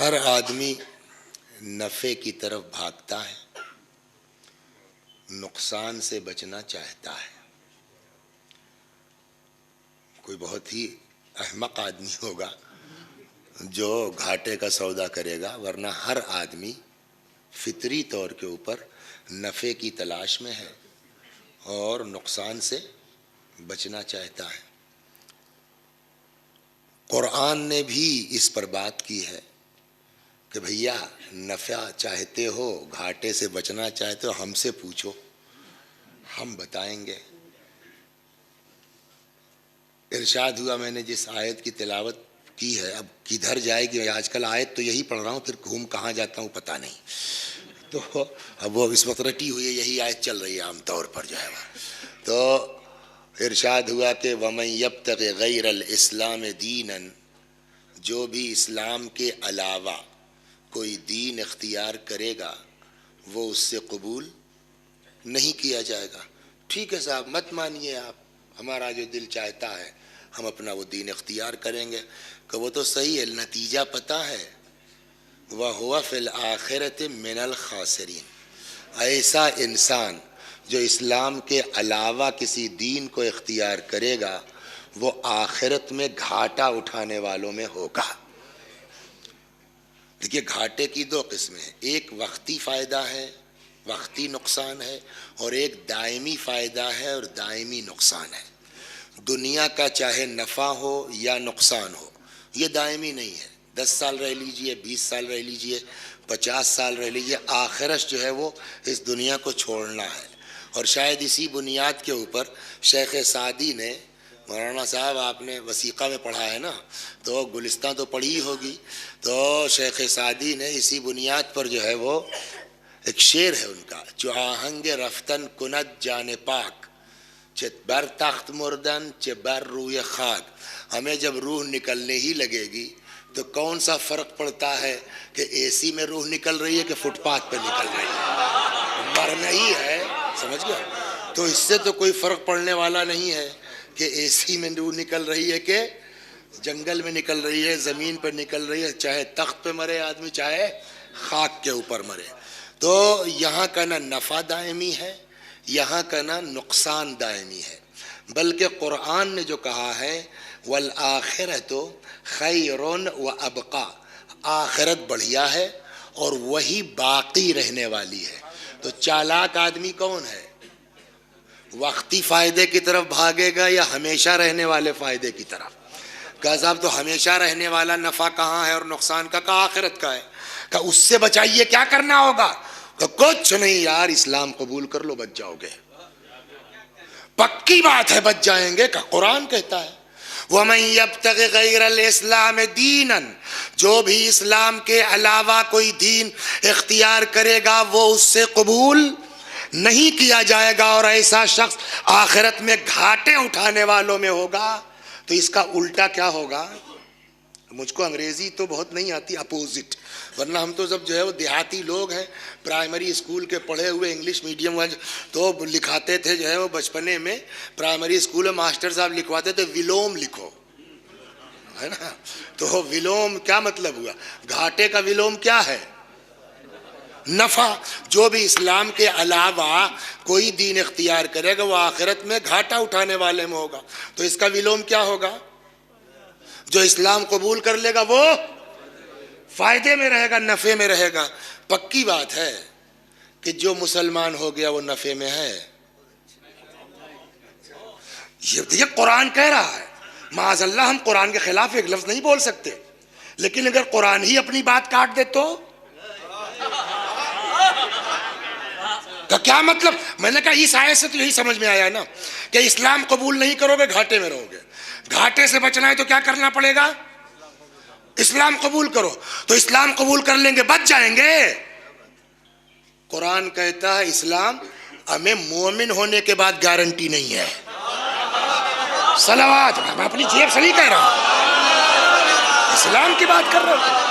ہر آدمی نفع کی طرف بھاگتا ہے، نقصان سے بچنا چاہتا ہے۔ کوئی بہت ہی احمق آدمی ہوگا جو گھاٹے کا سودا کرے گا، ورنہ ہر آدمی فطری طور کے اوپر نفع کی تلاش میں ہے اور نقصان سے بچنا چاہتا ہے۔ قرآن نے بھی اس پر بات کی ہے کہ بھیا نفع چاہتے ہو، گھاٹے سے بچنا چاہتے ہو، ہم سے پوچھو، ہم بتائیں گے۔ ارشاد ہوا، میں نے جس آیت کی تلاوت کی ہے، اب کدھر جائے گی، آج کل آیت تو یہی پڑھ رہا ہوں، پھر گھوم کہاں جاتا ہوں پتہ نہیں، تو اب وہ اس وقت رٹی ہوئی ہے، یہی آیت چل رہی ہے عام طور پر جو ہے وہ۔ تو ارشاد ہوا کہ وَمَن يَبْتَغِ غَيْرَ الْإِسْلَامِ دِينًا، جو بھی اسلام کے علاوہ کوئی دین اختیار کرے گا وہ اس سے قبول نہیں کیا جائے گا۔ ٹھیک ہے صاحب، مت مانیے آپ، ہمارا جو دل چاہتا ہے ہم اپنا وہ دین اختیار کریں گے، کہ وہ تو صحیح ہے، نتیجہ پتہ ہے، وَهُوَ فِي الْآخِرَةِ مِنَ الْخَاسِرِينَ۔ ایسا انسان جو اسلام کے علاوہ کسی دین کو اختیار کرے گا وہ آخرت میں گھاٹا اٹھانے والوں میں ہوگا۔ دیکھیے گھاٹے کی دو قسمیں ہیں، ایک وقتی فائدہ ہے، وقتی نقصان ہے، اور ایک دائمی فائدہ ہے اور دائمی نقصان ہے۔ دنیا کا چاہے نفع ہو یا نقصان ہو، یہ دائمی نہیں ہے۔ 10 سال رہ لیجئے، 20 سال رہ لیجئے، 50 سال رہ لیجئے، آخرت جو ہے وہ اس دنیا کو چھوڑنا ہے۔ اور شاید اسی بنیاد کے اوپر شیخ سعدی نے، مولانا صاحب آپ نے وثیقہ میں پڑھا ہے نا، تو گلستان تو پڑھی ہوگی، تو شیخ سعدی نے اسی بنیاد پر جو ہے وہ ایک شعر ہے ان کا، جو آہنگ رفتن کند جان پاک، چہ بر تخت مردن چہ بر روی خاک۔ ہمیں جب روح نکلنے ہی لگے گی تو کون سا فرق پڑتا ہے کہ اے سی میں روح نکل رہی ہے کہ فٹ پاتھ پہ نکل رہی ہے، مرنا ہی ہے، سمجھ گیا؟ تو اس سے تو کوئی فرق پڑنے والا نہیں ہے کہ اے سی میں روح نکل رہی ہے کہ جنگل میں نکل رہی ہے، زمین پر نکل رہی ہے، چاہے تخت پہ مرے آدمی، چاہے خاک کے اوپر مرے۔ تو یہاں کا نہ نفع دائمی ہے، یہاں کا نہ نقصان دائمی ہے، بلکہ قرآن نے جو کہا ہے وَالْآخِرَةُ خَيْرٌ وَأَبْقَىٰ، آخرت بڑھیا ہے اور وہی باقی رہنے والی ہے۔ تو چالاک آدمی کون ہے؟ وقتی فائدے کی طرف بھاگے گا یا ہمیشہ رہنے والے فائدے کی طرف؟ کہا صاحب تو ہمیشہ رہنے والا نفع کہاں ہے اور نقصان کا؟ کہا آخرت کا ہے۔ کہا اس سے بچائیے، کیا کرنا ہوگا؟ کہ کچھ نہیں یار، اسلام قبول کر لو، بچ جاؤ گے، پکی بات ہے بچ جائیں گے۔ کہ قرآن کہتا ہے وَمَن يَبْتَغِ غَيْرَ الْإِسْلَامِ دِينًا، جو بھی اسلام کے علاوہ کوئی دین اختیار کرے گا وہ اس سے قبول نہیں کیا جائے گا، اور ایسا شخص آخرت میں گھاٹے اٹھانے والوں میں ہوگا۔ تو اس کا الٹا کیا ہوگا؟ مجھ کو انگریزی تو بہت نہیں آتی، اپوزٹ، ورنہ ہم تو سب جو ہے وہ دیہاتی لوگ ہیں، پرائمری اسکول کے پڑھے ہوئے، انگلش میڈیم والے، تو لکھاتے تھے جو ہے وہ بچپنے میں پرائمری اسکول میں ماسٹر صاحب لکھواتے تھے ولوم لکھو، ہے نا؟ تو ولوم کیا مطلب ہوا؟ گھاٹے کا ولوم کیا ہے؟ نفع۔ جو بھی اسلام کے علاوہ کوئی دین اختیار کرے گا وہ آخرت میں گھاٹا اٹھانے والے میں ہوگا۔ تو اس کا ولوم کیا ہوگا؟ جو اسلام قبول کر لے گا وہ فائدے میں رہے گا، نفع میں رہے گا۔ پکی بات ہے کہ جو مسلمان ہو گیا وہ نفع میں ہے۔ یہ قرآن کہہ رہا ہے، معاذ اللہ ہم قرآن کے خلاف ایک لفظ نہیں بول سکتے، لیکن اگر قرآن ہی اپنی بات کاٹ دے تو کیا مطلب؟ میں نے کہا اس آیت سے تو یہی سمجھ میں آیا نا کہ اسلام قبول نہیں کرو گے گھاٹے میں رہو گے، گھاٹے سے بچنا ہے تو کیا کرنا پڑے گا؟ اسلام قبول کرو، تو اسلام قبول کر لیں گے بچ جائیں گے۔ قرآن کہتا ہے اسلام ہمیں مومن ہونے کے بعد گارنٹی نہیں ہے۔ صلوات، میں اپنی جیب سے نہیں کہہ رہا ہوں، اسلام کی بات کر رہا ہوں۔